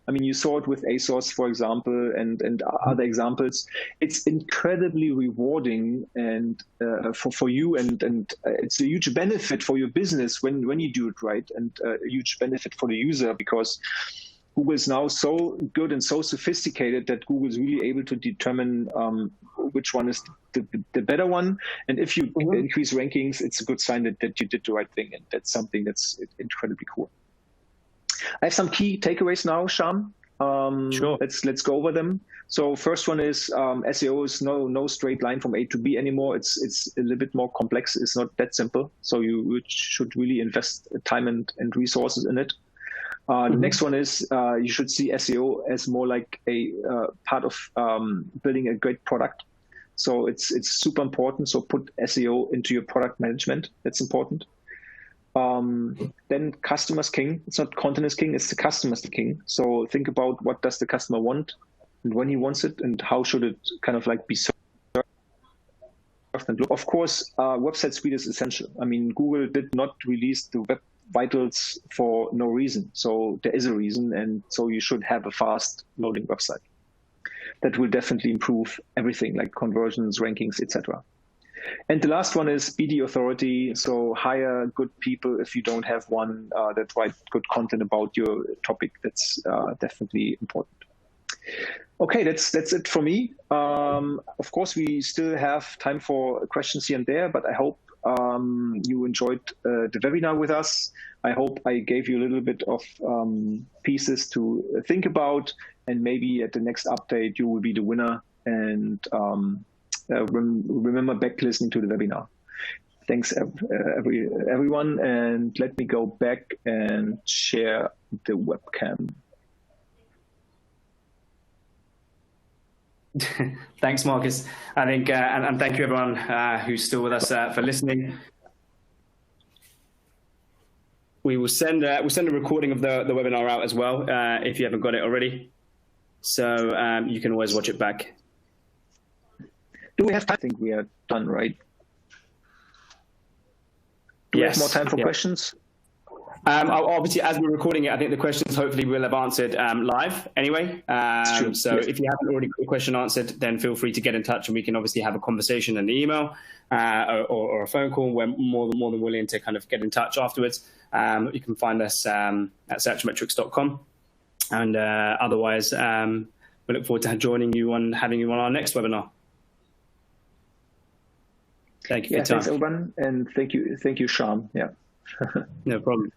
I mean, you saw it with ASOS, for example, and other examples. It's incredibly rewarding and for you, and it's a huge benefit for your business when you do it right, and a huge benefit for the user, because Google is now so good and so sophisticated that Google is really able to determine which one is the better one. And if you increase rankings, it's a good sign that you did the right thing, and that's something that's incredibly cool. I have some key takeaways now, Shyam. Sure. Let's go over them. So first one is SEO is no straight line from A to B anymore. It's a little bit more complex. It's not that simple. So you should really invest time and resources in it. The next one is you should see SEO as more like a part of building a great product. So it's super important. So put SEO into your product management. That's important. Then customer's king. It's not content is king, it's the customer's the king. So think about what does the customer want and when he wants it and how should it kind of like be served. Of course, website speed is essential. I mean, Google did not release the Web Vitals for no reason. So there is a reason, and so you should have a fast loading website. That will definitely improve everything like conversions, rankings, etc. And the last one is be the authority. So hire good people if you don't have one that write good content about your topic. That's definitely important. Okay, that's it for me. Of course, we still have time for questions here and there, but I hope you enjoyed the webinar with us. I hope I gave you a little bit of pieces to think about, and maybe at the next update, you will be the winner. And remember back listening to the webinar. Thanks, everyone. And let me go back and share the webcam. Thanks, Marcus. I think, and thank you everyone who's still with us for listening. We will send a recording of the webinar out as well if you haven't got it already. So you can always watch it back. Do we have time? I think we are done, right? Do we have more time for questions? Obviously, as we're recording it, I think the questions hopefully we'll have answered live anyway. So if you haven't already got a question answered, then feel free to get in touch and we can obviously have a conversation in the email or a phone call. We're more than willing to kind of get in touch afterwards. You can find us at searchmetrics.com. And otherwise, we look forward to having you on our next webinar. Thank you for your time. Thanks, everyone, and thank you, Shyam. Yeah. No problem.